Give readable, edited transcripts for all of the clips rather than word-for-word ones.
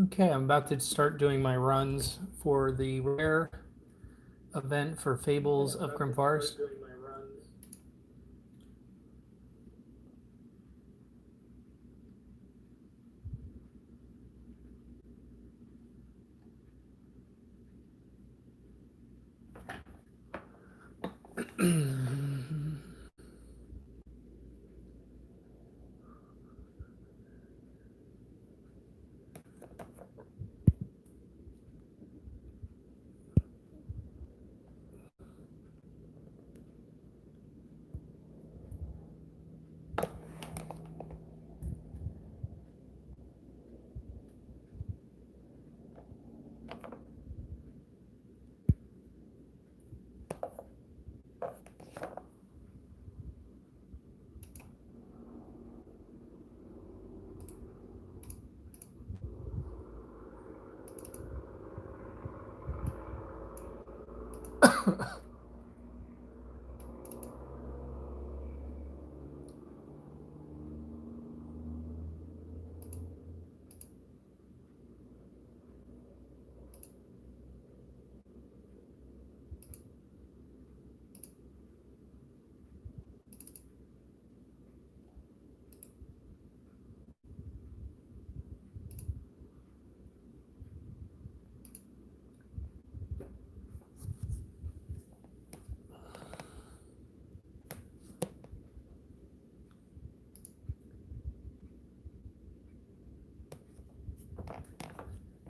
Okay, I'm about to start doing my runs for the rare event for Fables of Grim Forest.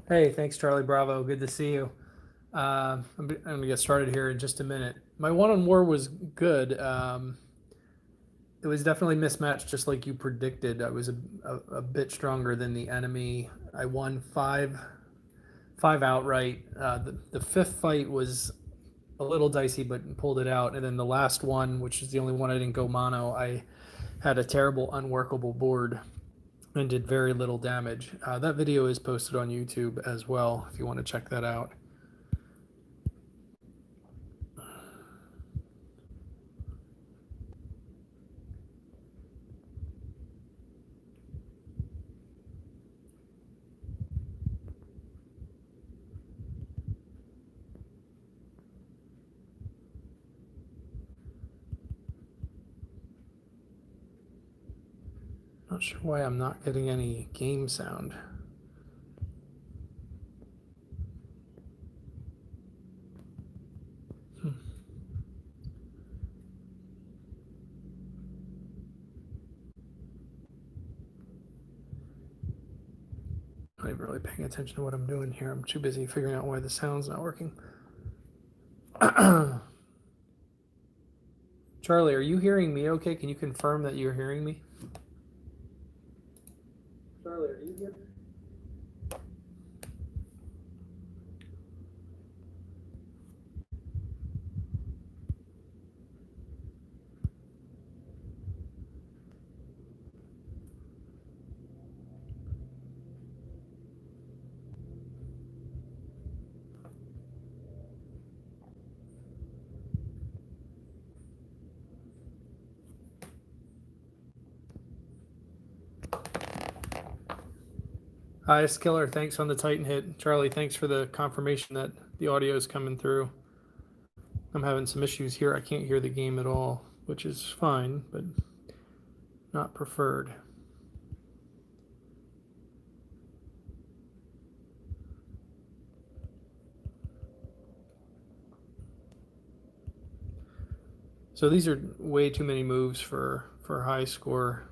Hey, thanks, Charlie Bravo. Good to see you. I'm going to get started here in just a minute. My one on war was good. It was definitely mismatched, just like you predicted. I was a bit stronger than the enemy. I won five outright. The fifth fight was a little dicey, but pulled it out. And then the last one, which is the only one I didn't go mono, I had a terrible, unworkable board and did very little damage. That video is posted on YouTube as well if you want to check that out. Not sure why I'm not getting any game sound. Not even really paying attention to what I'm doing here. I'm too busy figuring out why the sound's not working. Charlie, are you hearing me okay? Can you confirm that you're hearing me? Charlie, are you hearing me? Hi, Skiller. Thanks on the Titan hit. Charlie, thanks for the confirmation that the audio is coming through. I'm having some issues here. I can't hear the game at all, which is fine, but not preferred. So these are way too many moves for high score.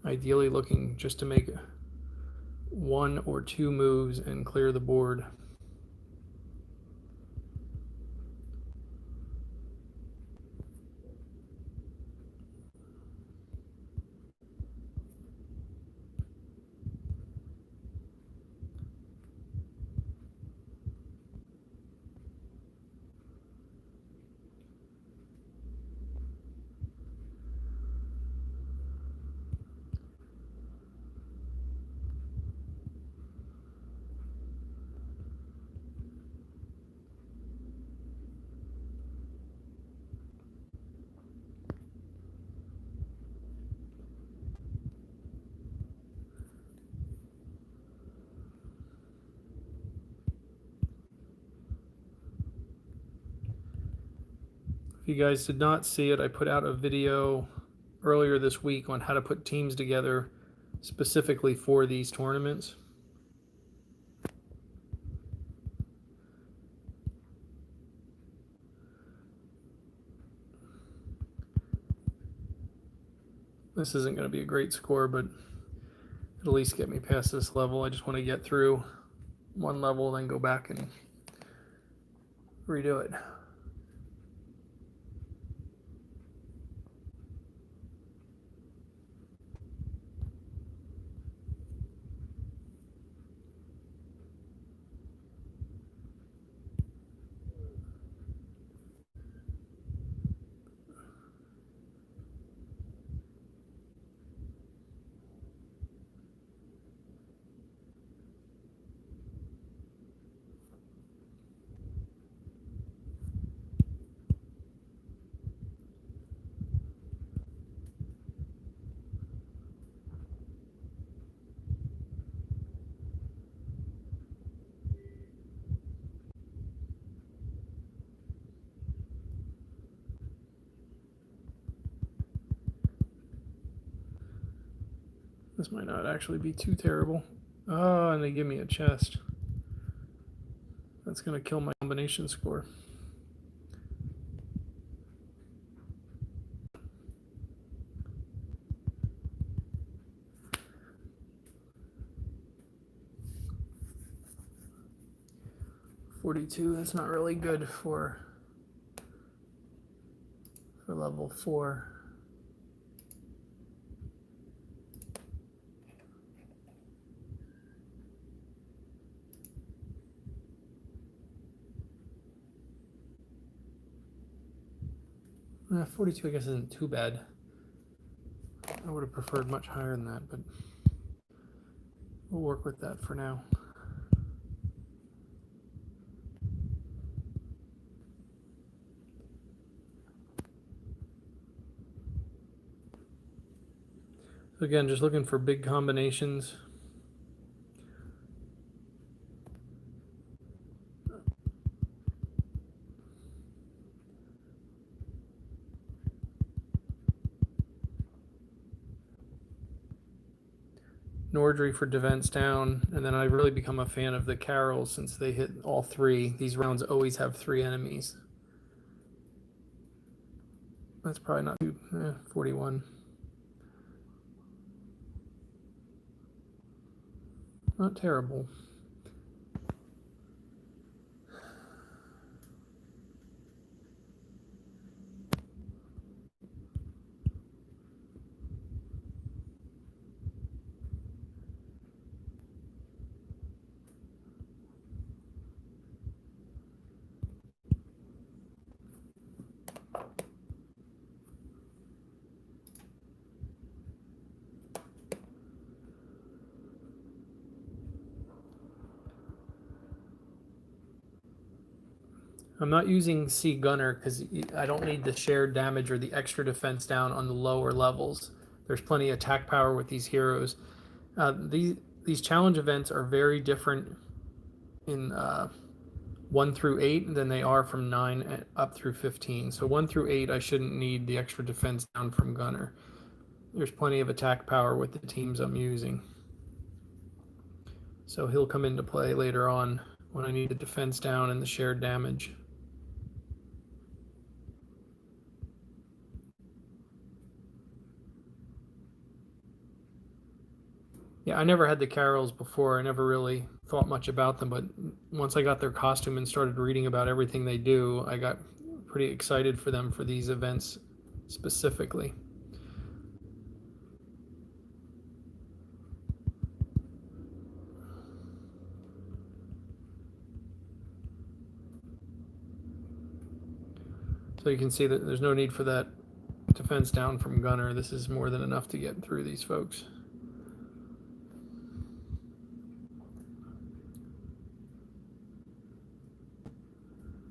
Ideally looking just to make one or two moves and clear the board. If you guys did not see it, I put out a video earlier this week on how to put teams together specifically for these tournaments. This isn't going to be a great score, but at least get me past this level. I just want to get through one level, then go back and redo it. This might not actually be too terrible. Oh, and they give me a chest. That's going to kill my combination score. .42, that's not really good for level 4. Yeah, 42 I guess isn't too bad. I would have preferred much higher than that, but we'll work with that for now. So again, just looking for big combinations. Nordry for defense down, and then I've really become a fan of the Carols since they hit all 3. These rounds always have 3 enemies. That's probably not too 41. Not terrible. I'm not using C Gunner because I don't need the shared damage or the extra defense down on the lower levels. There's plenty of attack power with these heroes. These challenge events are very different in 1 through 8 than they are from 9 up through 15. So 1 through 8, I shouldn't need the extra defense down from Gunner. There's plenty of attack power with the teams I'm using. So he'll come into play later on when I need the defense down and the shared damage. Yeah, I never had the Carols before. I never really thought much about them, but once I got their costume and started reading about everything they do, I got pretty excited for them for these events specifically. So you can see that there's no need for that defense down from Gunner. This is more than enough to get through these folks.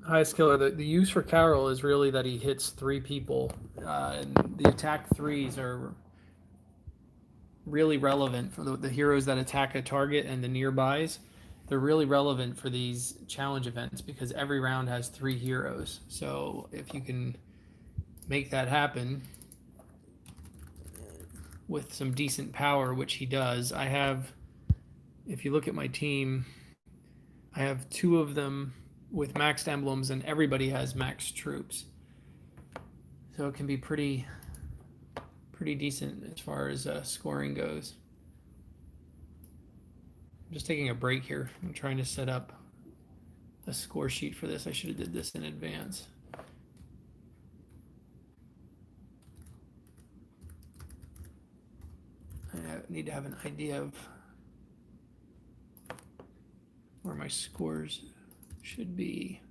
Highest killer. The use for Carol is really that he hits 3 people, and the attack 3s are really relevant for the heroes that attack a target and the nearbys. They're really relevant for these challenge events because every round has 3 heroes. So if you can make that happen with some decent power, which he does. I have, if you look at my team, I have 2 of them with maxed emblems, and everybody has maxed troops. So it can be pretty decent as far as scoring goes. I'm just taking a break here. I'm trying to set up a score sheet for this. I should have did this in advance. I need to have an idea of where my scores should be.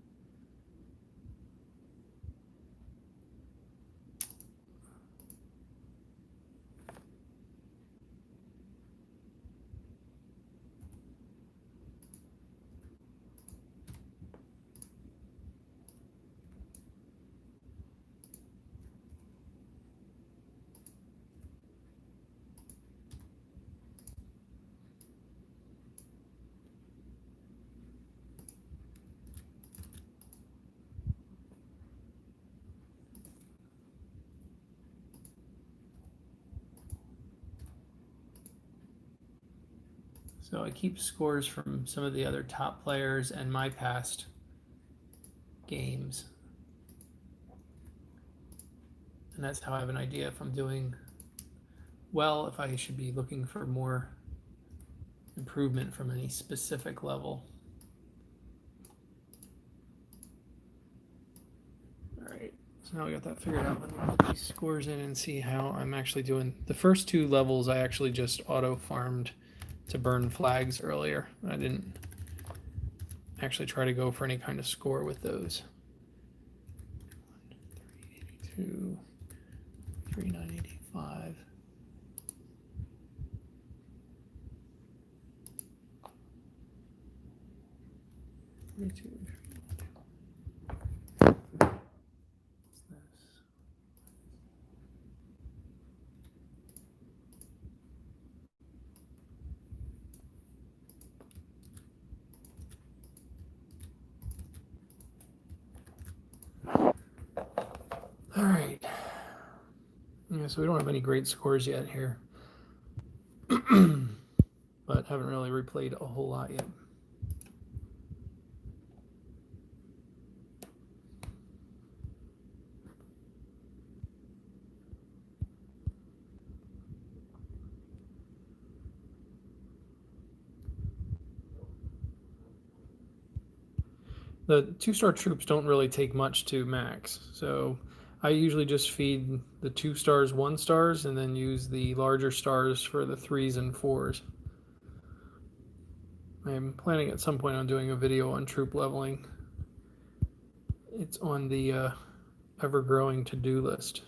So I keep scores from some of the other top players and my past games. And that's how I have an idea if I'm doing well, if I should be looking for more improvement from any specific level. All right, so now we got that figured out. Let me put these scores in and see how I'm actually doing. The first 2 levels I actually just auto farmed to burn flags earlier. I didn't actually try to go for any kind of score with those. 382, 3985. All right. Yeah, so we don't have any great scores yet here, but haven't really replayed a whole lot yet. The 2-star troops don't really take much to max, so I usually just feed the 2 stars 1 stars and then use the larger stars for the 3s and 4s. I'm planning at some point on doing a video on troop leveling. It's on the ever-growing to-do list.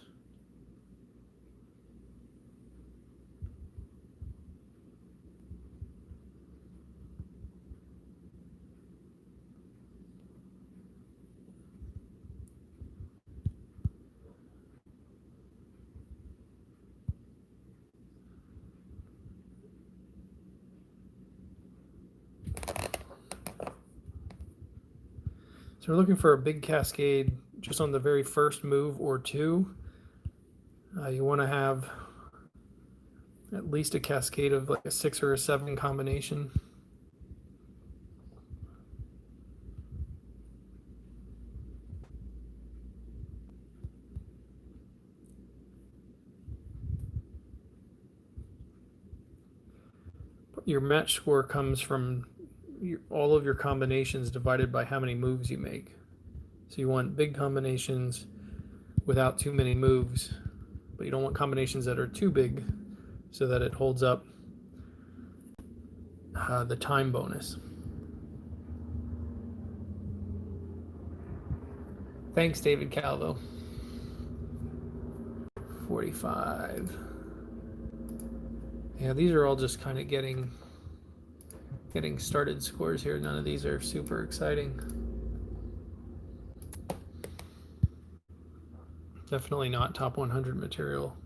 So we're looking for a big cascade just on the very first move or 2. You want to have at least a cascade of like a 6 or a 7 combination. Your match score comes from all of your combinations divided by how many moves you make. So you want big combinations without too many moves, but you don't want combinations that are too big so that it holds up the time bonus. Thanks, David Calvo. 45. Yeah, these are all just kind of getting started scores here. None of these are super exciting. Definitely not top 100 material.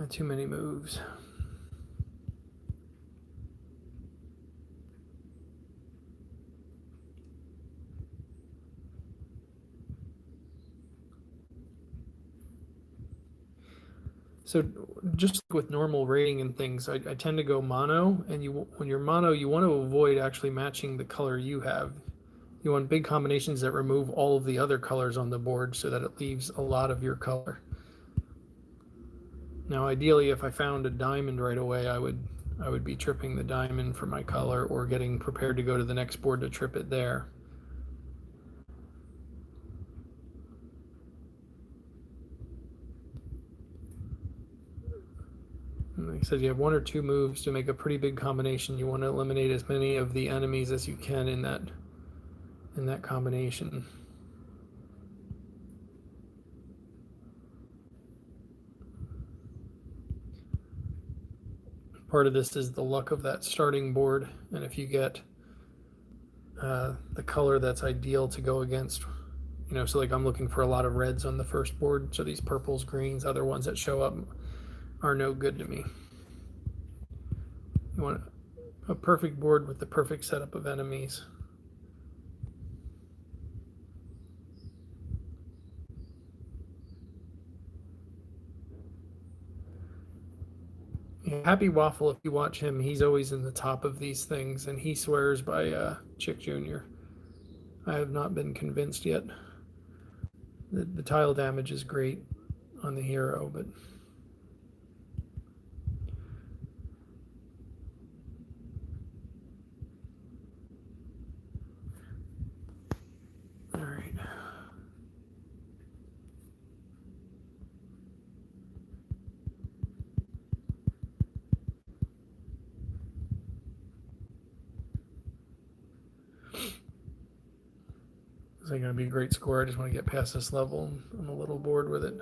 Not too many moves. So just with normal rating and things, I tend to go mono, and when you're mono, you want to avoid actually matching the color you have. You want big combinations that remove all of the other colors on the board so that it leaves a lot of your color. Now, ideally, if I found a diamond right away, I would be tripping the diamond for my color or getting prepared to go to the next board to trip it there. Like I said, you have one or two moves to make a pretty big combination. You want to eliminate as many of the enemies as you can in that combination. Part of this is the luck of that starting board, and if you get the color that's ideal to go against, so like I'm looking for a lot of reds on the first board, so these purples, greens, other ones that show up are no good to me. You want a perfect board with the perfect setup of enemies. Happy Waffle, if you watch him, he's always in the top of these things, and he swears by Chick Jr. I have not been convinced yet. The tile damage is great on the hero, but all right. This ain't going to be a great score. I just want to get past this level. I'm a little bored with it.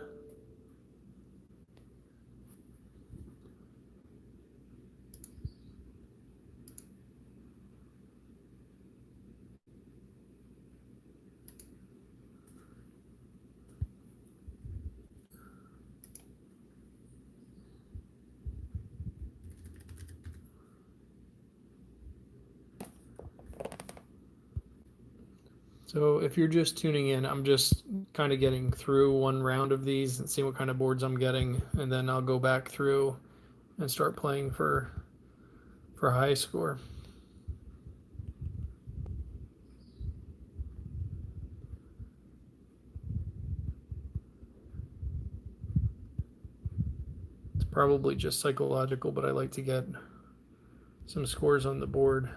So if you're just tuning in, I'm just kind of getting through one round of these and seeing what kind of boards I'm getting, and then I'll go back through and start playing for high score. It's probably just psychological, but I like to get some scores on the board.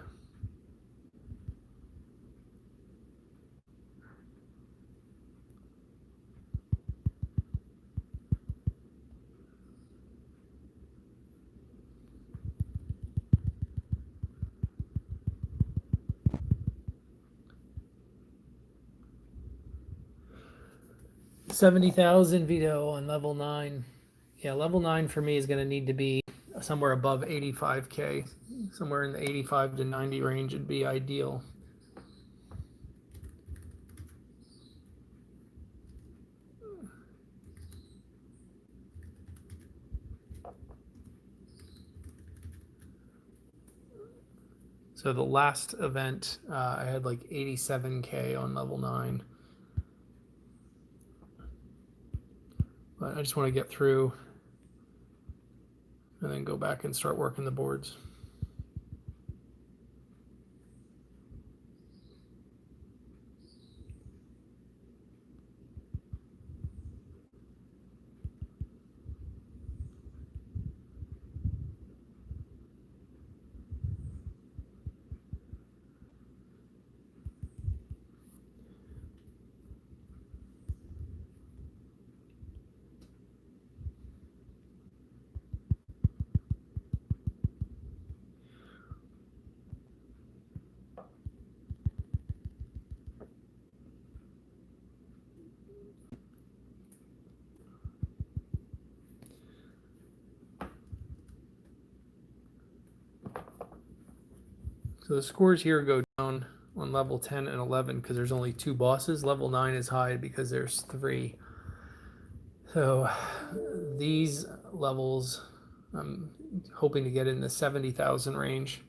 $70,000 Vito on level 9. Yeah, level 9 for me is going to need to be somewhere above 85K. Somewhere in the 85 to 90 range would be ideal. So the last event, I had like 87K on level 9. But I just want to get through and then go back and start working the boards. So the scores here go down on level 10 and 11 because there's only 2 bosses. Level 9 is high because there's 3. So these levels. I'm hoping to get in the 70,000 range.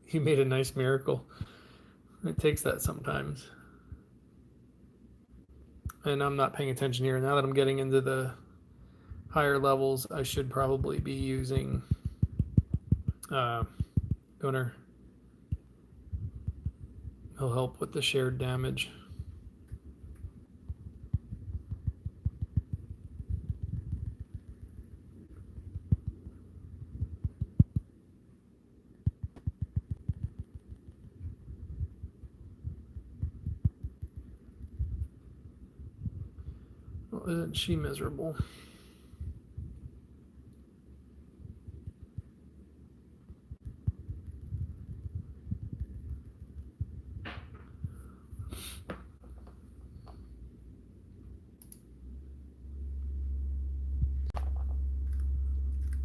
You made a nice miracle. It takes that sometimes. And I'm not paying attention here. Now that I'm getting into the higher levels, I should probably be using Gunnar. He'll help with the shared damage. Well, isn't she miserable?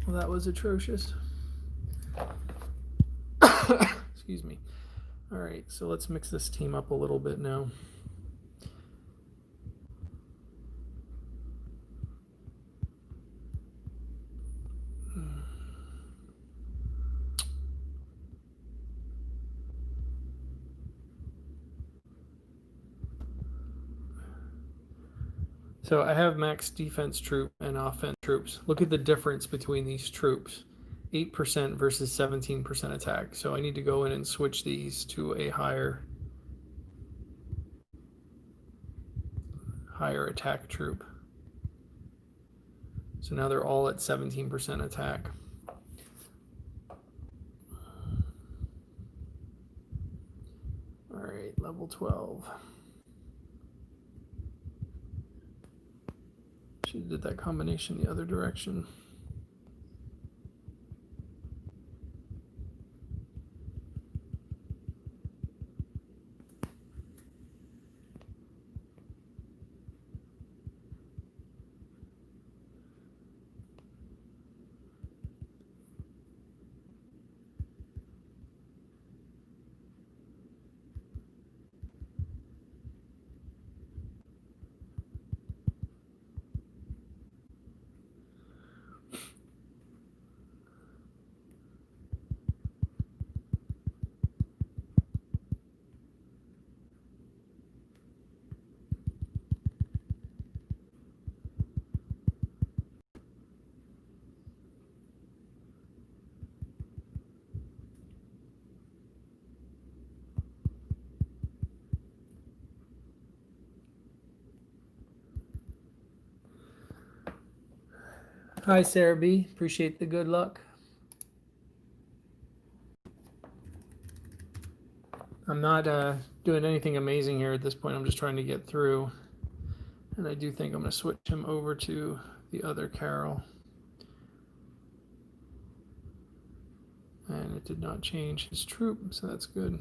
Well, that was atrocious. Excuse me. All right, so let's mix this team up a little bit now. So I have max defense troop and offense troops. Look at the difference between these troops. 8% versus 17% attack. So I need to go in and switch these to a higher attack troop. So now they're all at 17% attack. All right, level 12. Should have did that combination the other direction. Hi, Sarah B. Appreciate the good luck. I'm not doing anything amazing here at this point. I'm just trying to get through. And I do think I'm going to switch him over to the other Carol. And it did not change his troop, so that's good.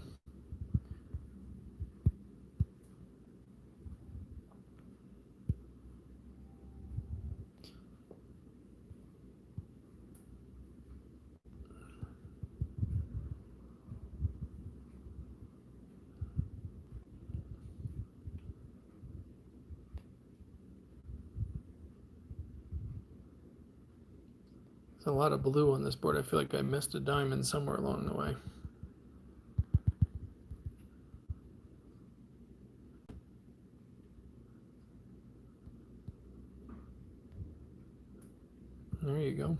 There's a lot of blue on this board. I feel like I missed a diamond somewhere along the way. There you go.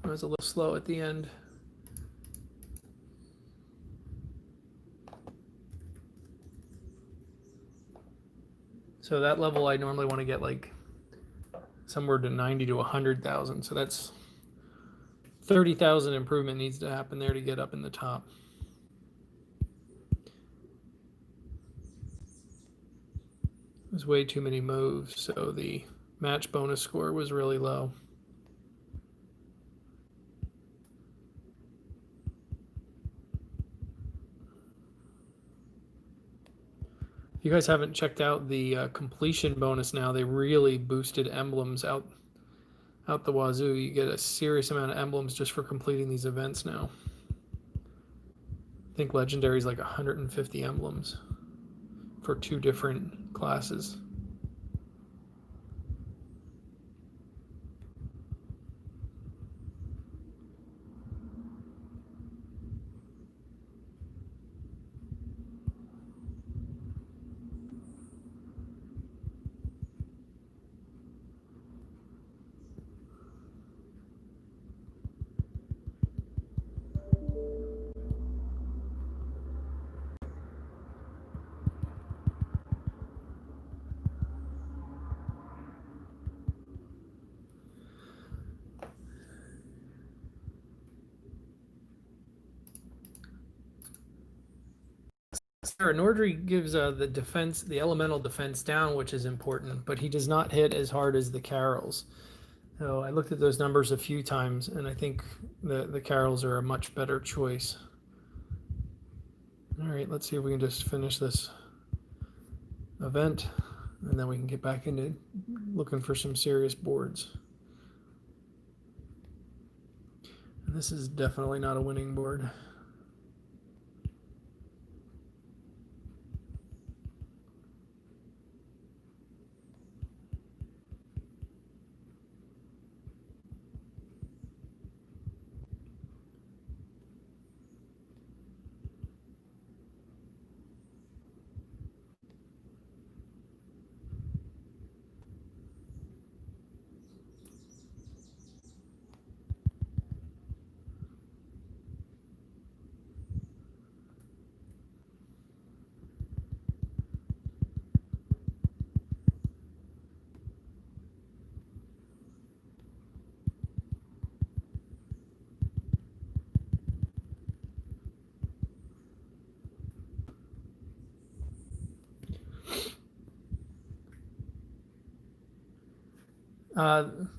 I was a little slow at the end. So that level I normally want to get like somewhere to 90 to 100,000. So that's 30,000 improvement needs to happen there to get up in the top. There's way too many moves, so the match bonus score was really low. If you guys haven't checked out the completion bonus now, they really boosted emblems out the wazoo. You get a serious amount of emblems just for completing these events now. I think legendary is like 150 emblems for 2 different classes. Sarah Nordry gives the defense, the elemental defense down, which is important, but he does not hit as hard as the Carols. So I looked at those numbers a few times, and I think the Carols are a much better choice. All right, let's see if we can just finish this event, and then we can get back into looking for some serious boards. And this is definitely not a winning board.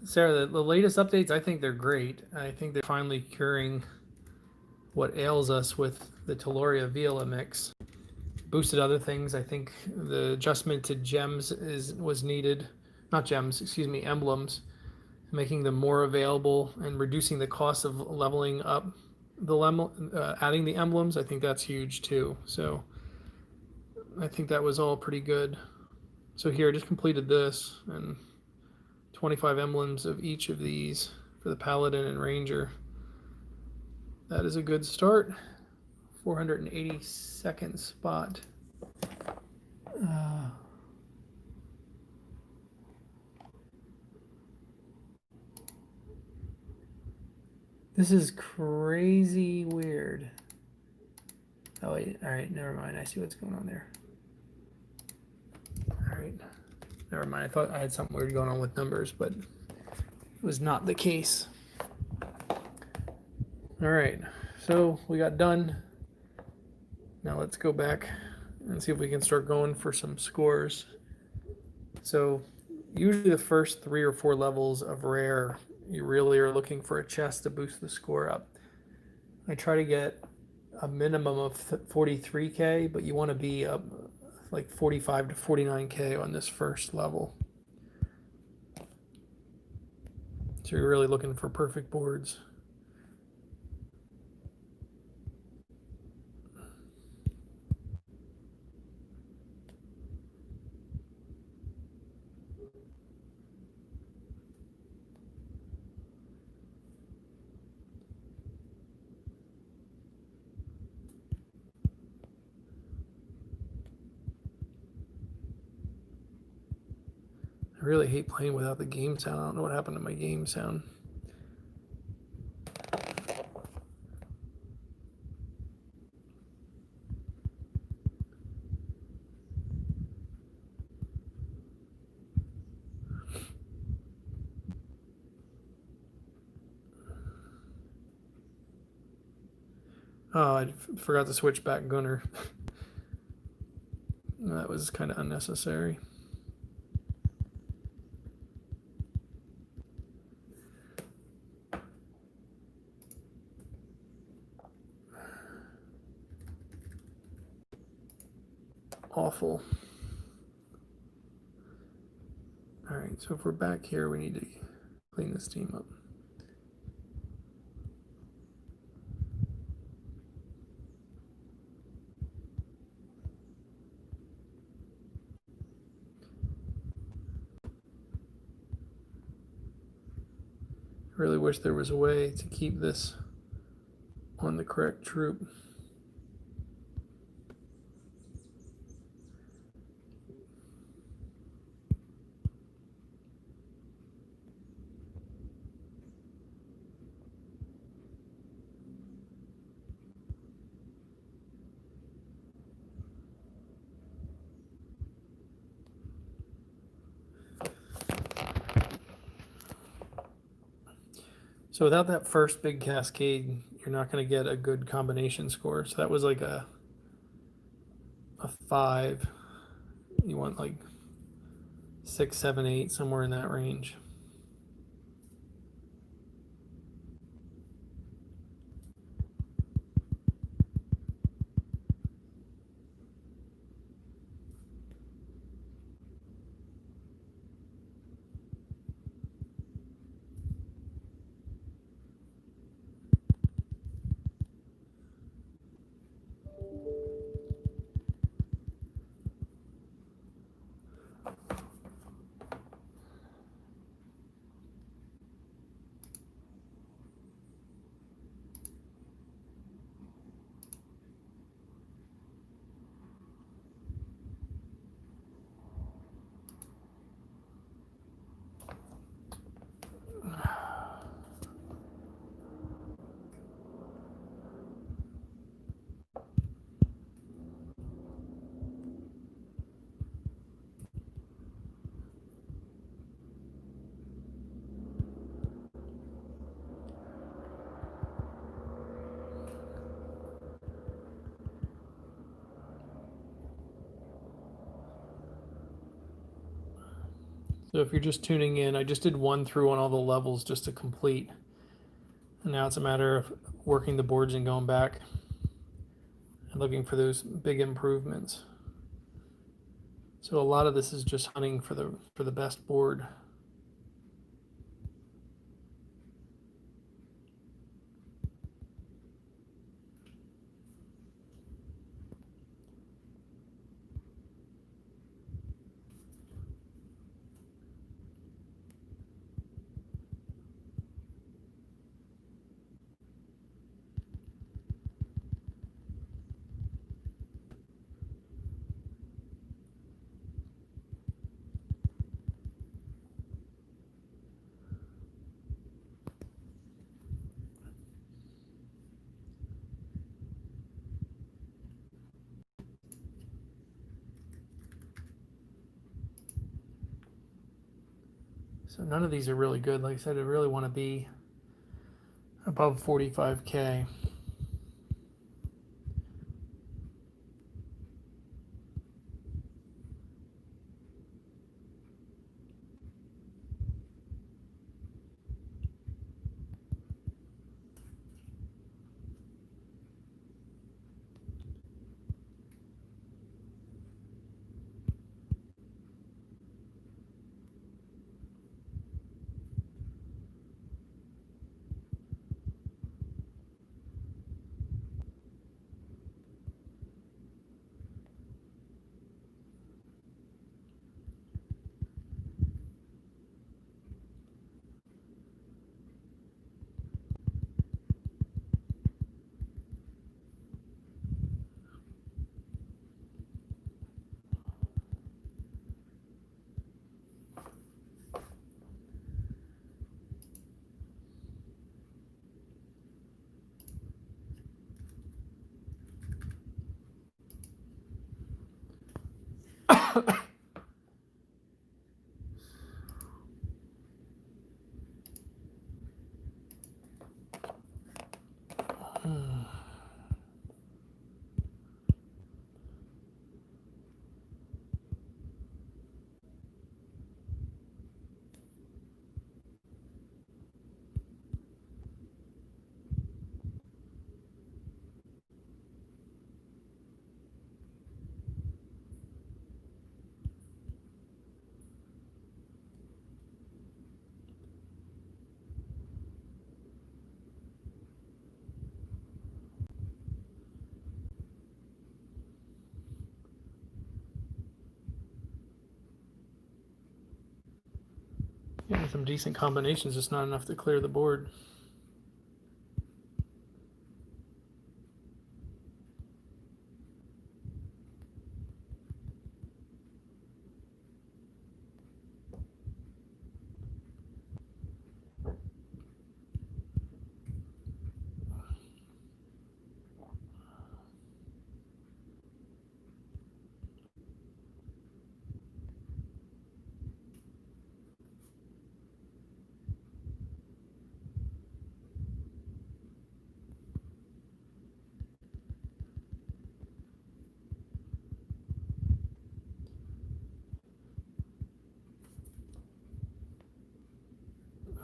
Sarah, the latest updates, I think they're great. I think they're finally curing what ails us with the Taloria Viola mix. Boosted other things. I think the adjustment to gems was needed. Not gems, excuse me, emblems, making them more available and reducing the cost of leveling up adding the emblems. I think that's huge too. So I think that was all pretty good. So here, I just completed this, and 25 emblems of each of these for the Paladin and Ranger. That is a good start. 482nd spot. This is crazy weird. Oh wait, all right, never mind. I see what's going on there. All right, never mind. I thought I had something weird going on with numbers, but it was not the case. All right, so we got done. Now let's go back and see if we can start going for some scores. So usually the first 3 or 4 levels of rare, you really are looking for a chest to boost the score up. I try to get a minimum of 43k, but you want to be up like 45 to 49k on this first level. So you're really looking for perfect boards. I really hate playing without the game sound. I don't know what happened to my game sound. Oh, I forgot to switch back Gunner. That was kind of unnecessary. Awful. All right, so if we're back here, we need to clean this team up. I really wish there was a way to keep this on the correct troop. So without that first big cascade, you're not going to get a good combination score. So that was like a 5. You want like 6, 7, 8, somewhere in that range. So if you're just tuning in, I just did 1 through on all the levels just to complete. And now it's a matter of working the boards and going back and looking for those big improvements. So a lot of this is just hunting for the best board. So none of these are really good. Like I said, I really want to be above 45K. Some decent combinations, just not enough to clear the board.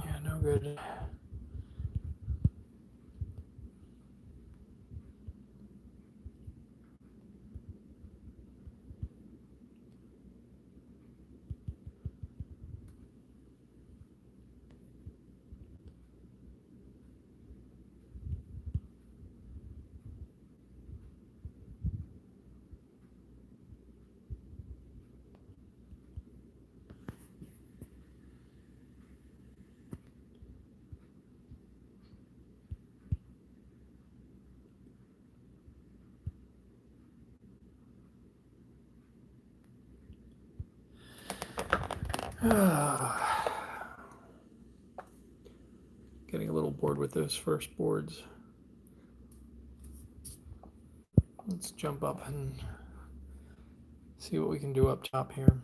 Yeah, no good. Getting a little bored with those first boards. Let's jump up and see what we can do up top here.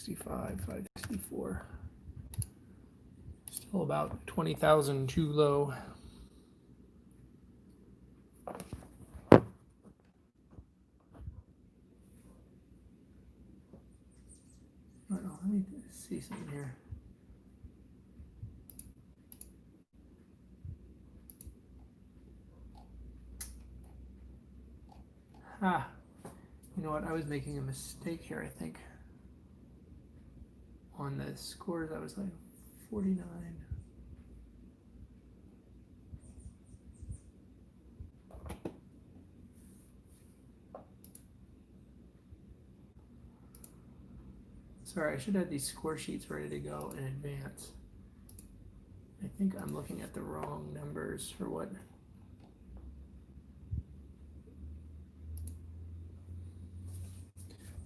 $65, $564. Still about 20,000 too low. I don't know, let me see something here. You know what? I was making a mistake here, I think. On the scores, I was like 49. Sorry, I should have these score sheets ready to go in advance. I think I'm looking at the wrong numbers for what.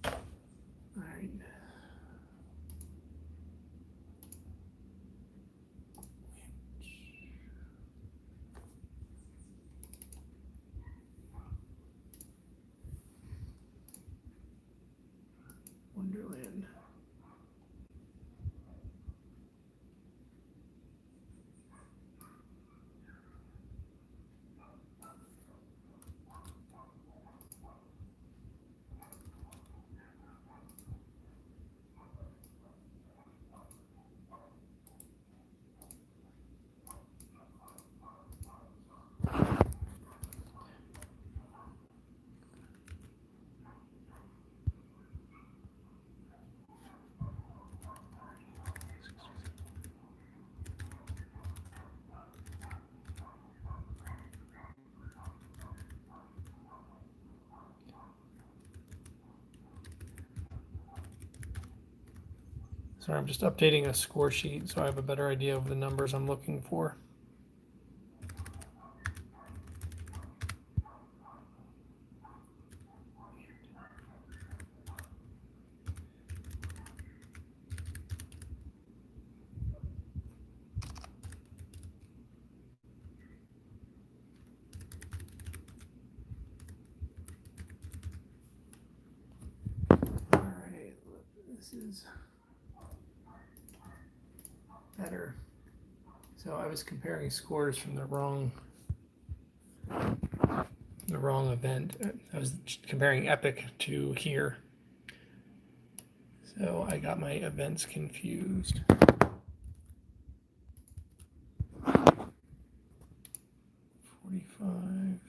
All right. Wonderland. Sorry, I'm just updating a score sheet so I have a better idea of the numbers I'm looking for. this is better. So I was comparing scores from the wrong event. I was comparing Epic to here. So I got my events confused. 45.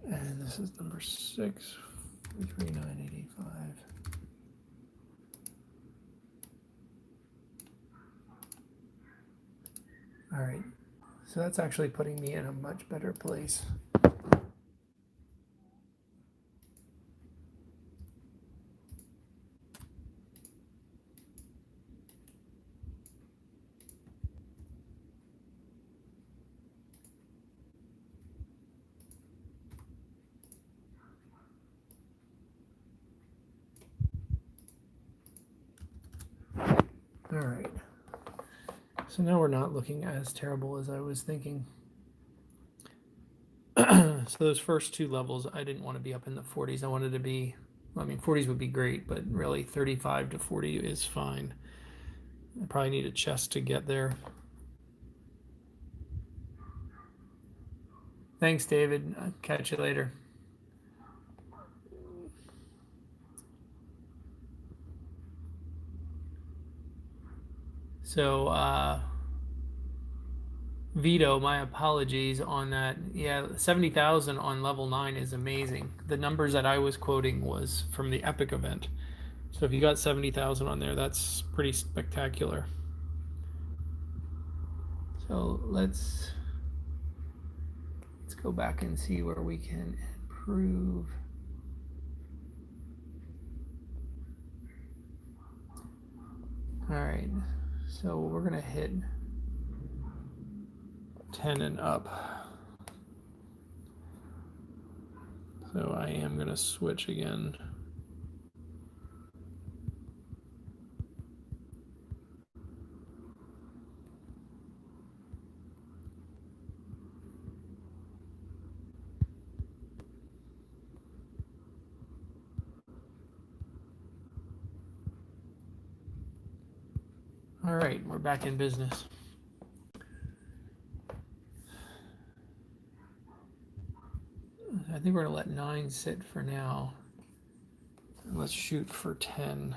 And this is number 6, 43,985. All right, so that's actually putting me in a much better place. All right, so now we're not looking as terrible as I was thinking. So those first two levels, I didn't want to be up in the 40s. I wanted to be, I mean, 40s would be great, but really 35 to 40 is fine. I probably need a chest to get there. Thanks, David. I'll catch you later. So, Vito, my apologies on that. Yeah, 70,000 on level 9 is amazing. The numbers that I was quoting was from the Epic event. So if you got 70,000 on there, that's pretty spectacular. So let's go back and see where we can improve. All right, so we're gonna hit 10 and up. So I am gonna switch again. All right, we're back in business. I think we're gonna let 9 sit for now. Let's shoot for 10.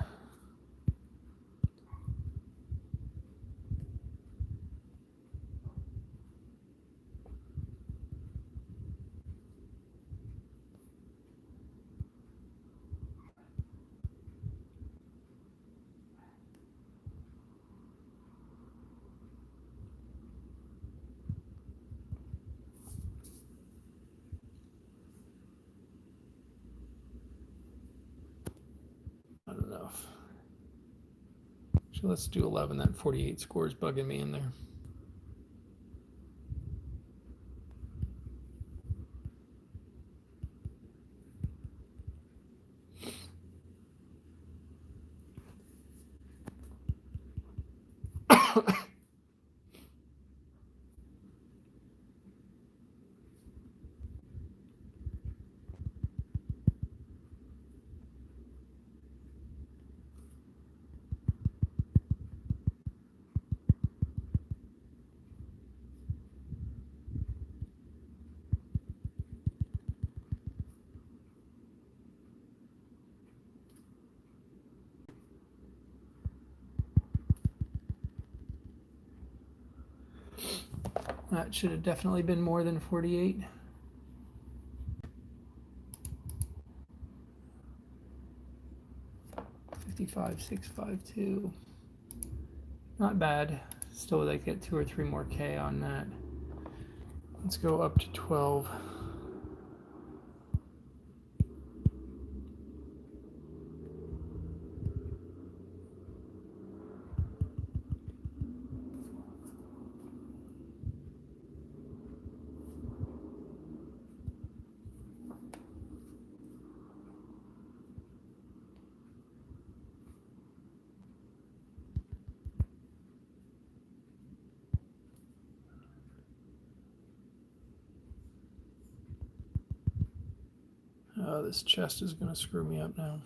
Not enough. So let's do 11. That 48 score is bugging me in there. That should have definitely been more than 48. $55,652. Not bad. Still like get 2 or 3 more K on that. Let's go up to 12. Oh, this chest is going to screw me up now.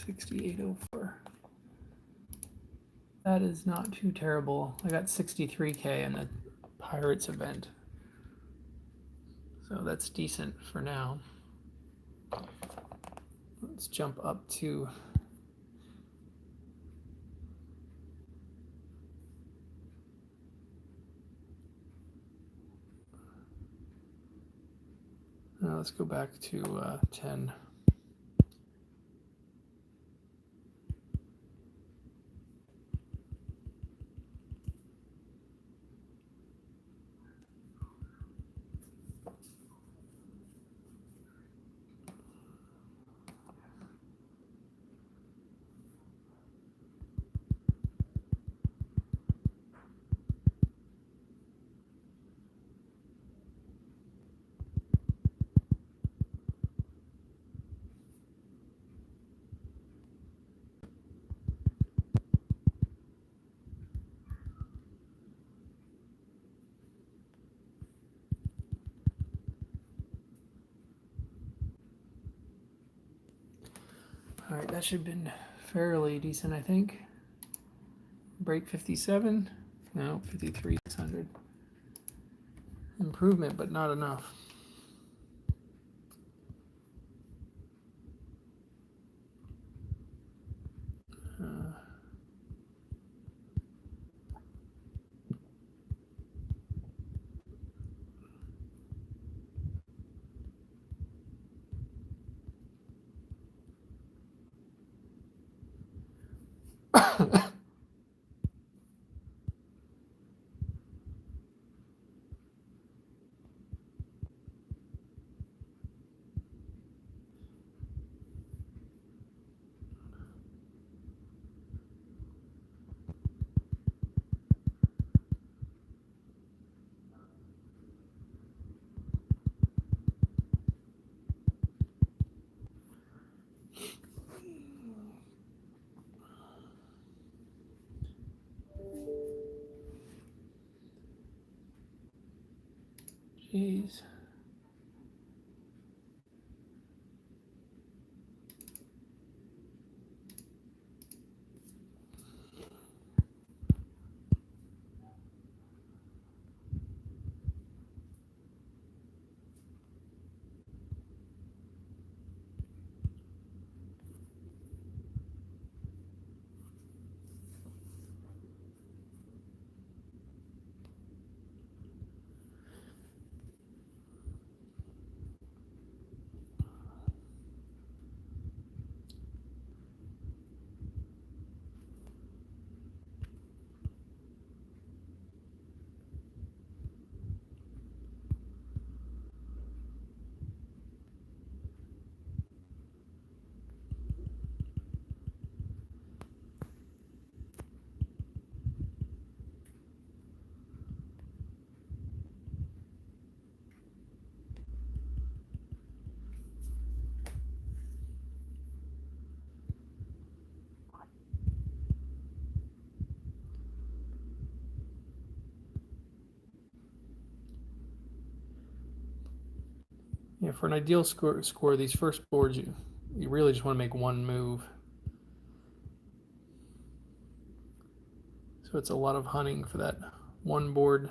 $68.04. That is not too terrible. I got 63K in the Pirates event. So that's decent for now. Let's jump up to let's go back to 10. All right, that should have been fairly decent, I think. Break 57. No, 53,600. Improvement, but not enough. Jeez. Yeah, for an ideal score, these first boards, you really just want to make one move. So it's a lot of hunting for that one board.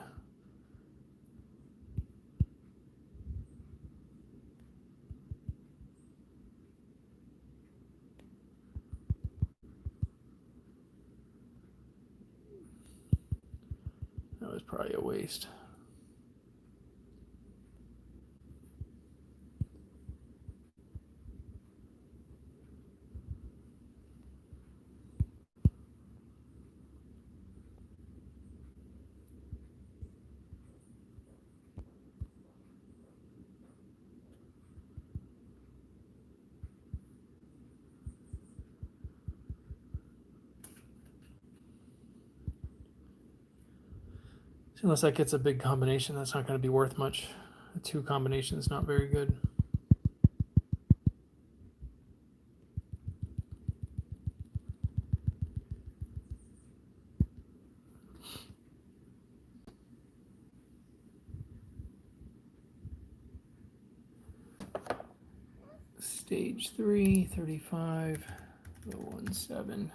That was probably a waste. Unless that gets a big combination, that's not going to be worth much. A 2 combination is not very good. Stage 3, 35, 017.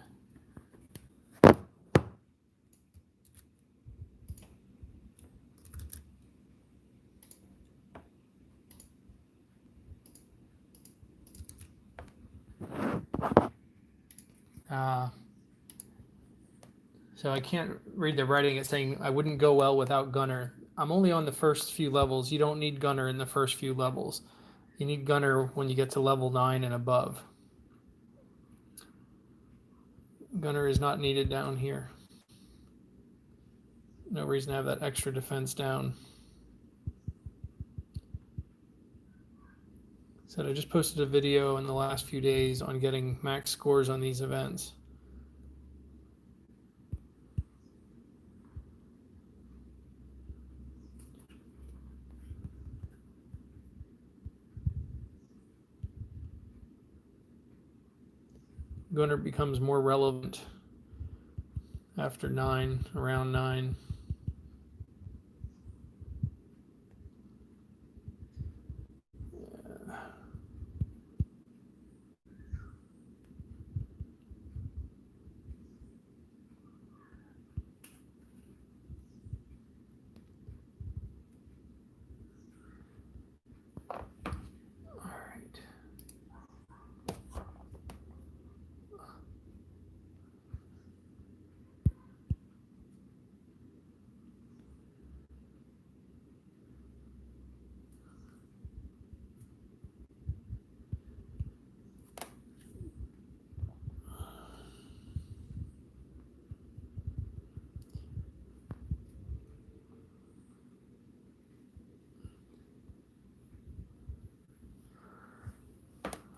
So I can't read the writing. It's saying I wouldn't go well without Gunner. I'm only on the first few levels. You don't need Gunner in the first few levels. You need Gunner when you get to level 9 and above. Gunner is not needed down here. No reason to have that extra defense down. So I just posted a video in the last few days on getting max scores on these events. Gunner becomes more relevant after 9, around 9.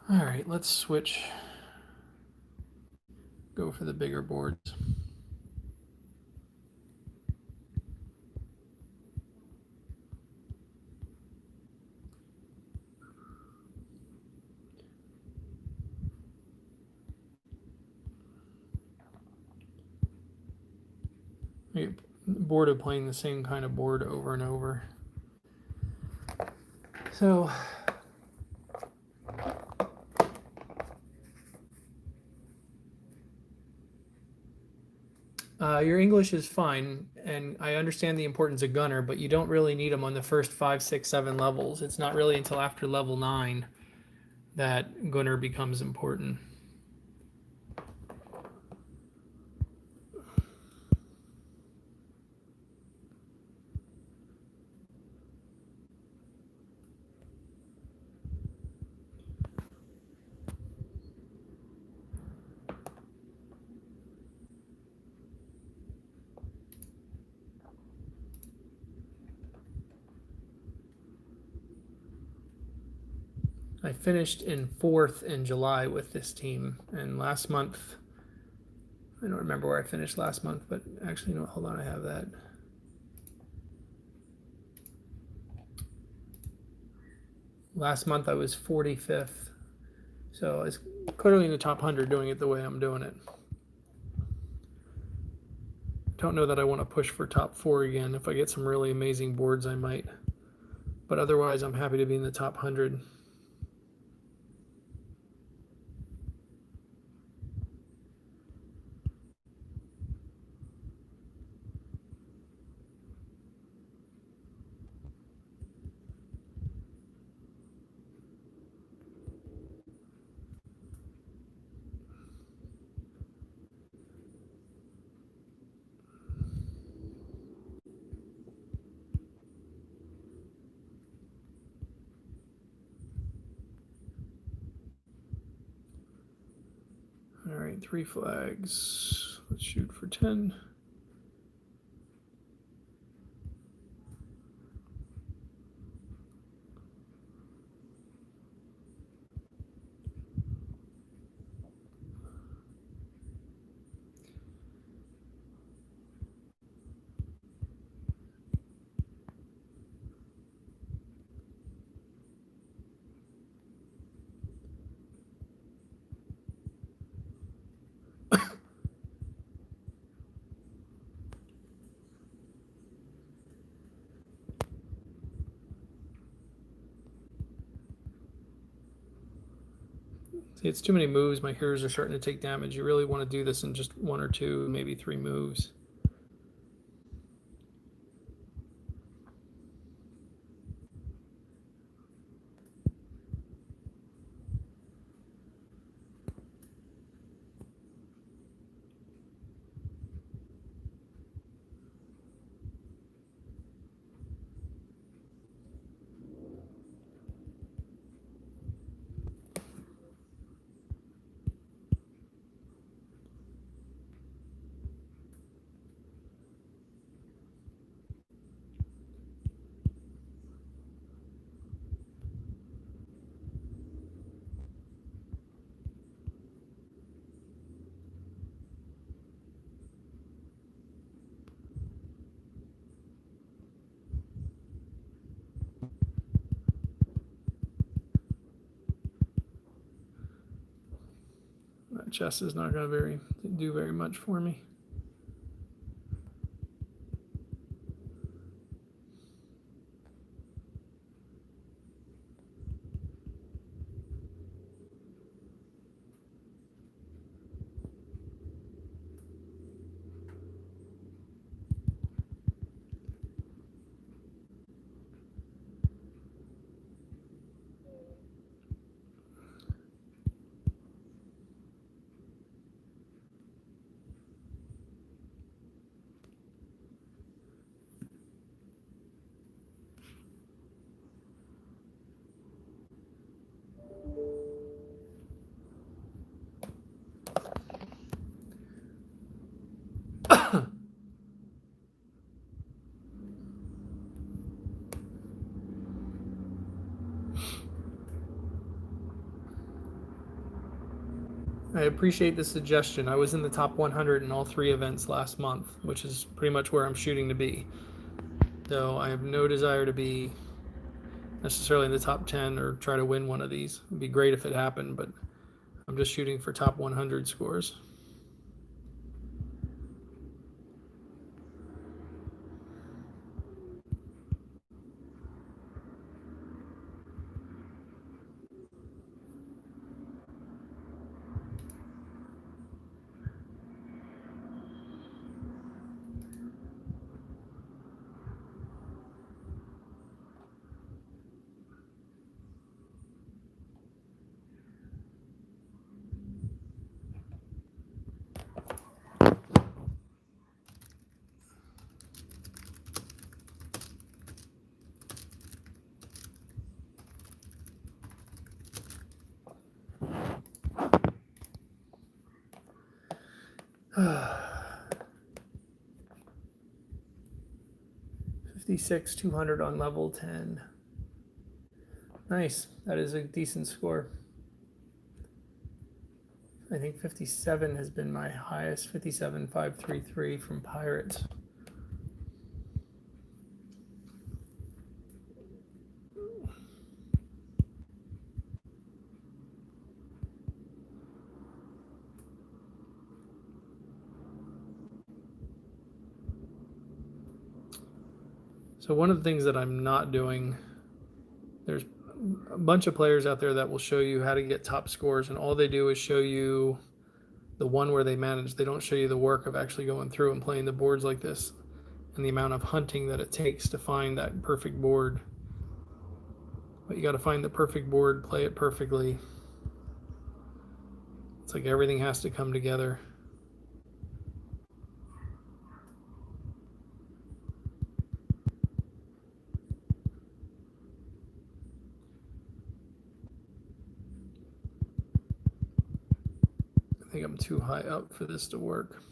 All right, let's switch. Go for the bigger boards. I get bored of playing the same kind of board over and over. So your English is fine, and I understand the importance of Gunner, but you don't really need them on the first 5, 6, 7 levels. It's not really until after level 9 that Gunner becomes important. I finished in 4th in July with this team, and last month, I don't remember where I finished last month, but actually, no, hold on, I have that. Last month I was 45th, so it's clearly in the top 100 doing it the way I'm doing it. Don't know that I want to push for top 4 again. If I get some really amazing boards, I might, but otherwise I'm happy to be in the top 100. All right, 3 flags. Let's shoot for 10. See, it's too many moves. My heroes are starting to take damage. You really want to do this in just 1 or 2, maybe 3 moves. That chest is not going to do very much for me. I appreciate the suggestion. I was in the top 100 in all 3 events last month, which is pretty much where I'm shooting to be. So I have no desire to be necessarily in the top 10 or try to win one of these. It'd be great if it happened, but I'm just shooting for top 100 scores. $56, 200 on level 10. Nice. That is a decent score. I think 57 has been my highest, 57,533 from Pirates. So one of the things that I'm not doing, there's a bunch of players out there that will show you how to get top scores, and all they do is show you the one where they manage. They don't show you the work of actually going through and playing the boards like this and the amount of hunting that it takes to find that perfect board. But you got to find the perfect board, play it perfectly. It's like everything has to come together. I think I'm too high up for this to work.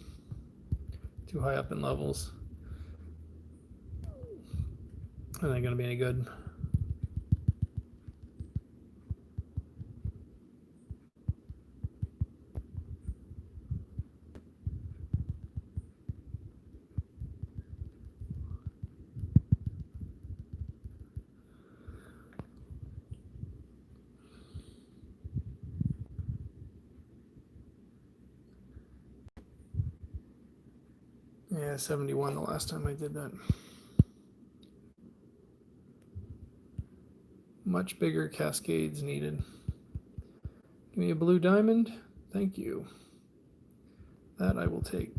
Too high up in levels. That ain't gonna be any good. Yeah, 71 the last time I did that. Much bigger cascades needed. Give me a blue diamond. Thank you. That I will take.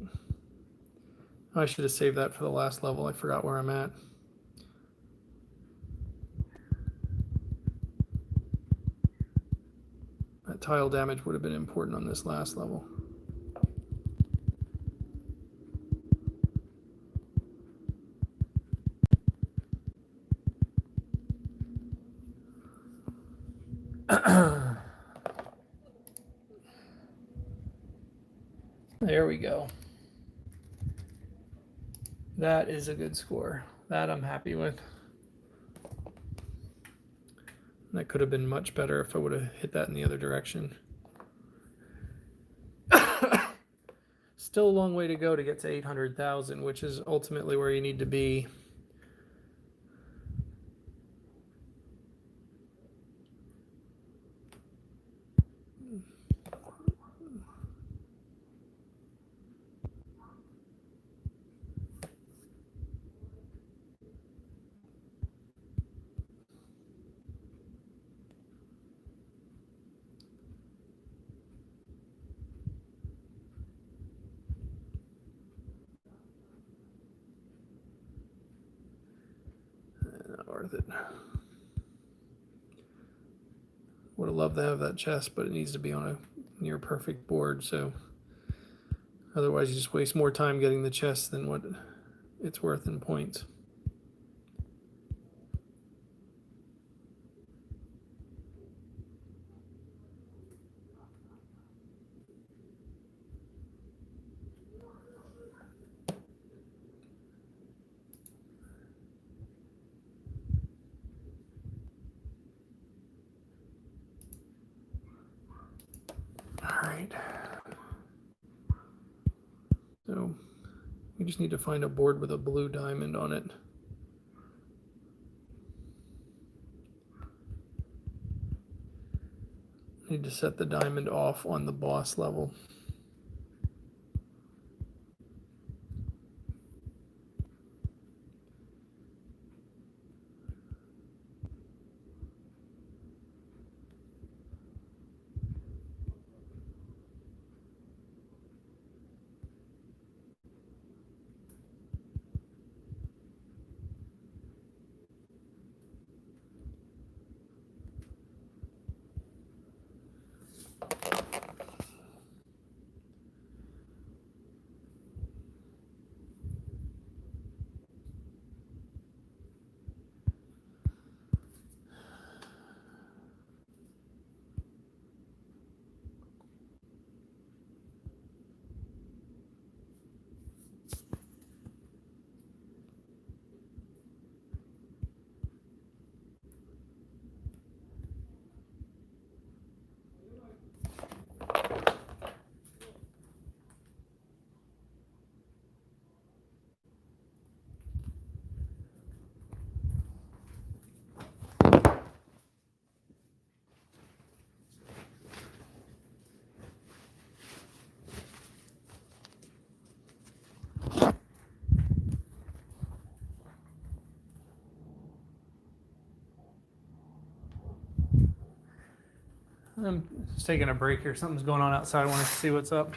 I should have saved that for the last level. I forgot where I'm at. That tile damage would have been important on this last level. There we go. That is a good score. That I'm happy with. That could have been much better if I would have hit that in the other direction. Still a long way to go to get to 800,000, which is ultimately where you need to be. Not worth it. Would have loved to have that chest, but it needs to be on a near perfect board, so otherwise you just waste more time getting the chest than what it's worth in points. All right. So we just need to find a board with a blue diamond on it. Need to set the diamond off on the boss level. I'm just taking a break here. Something's going on outside. I wanted to see what's up.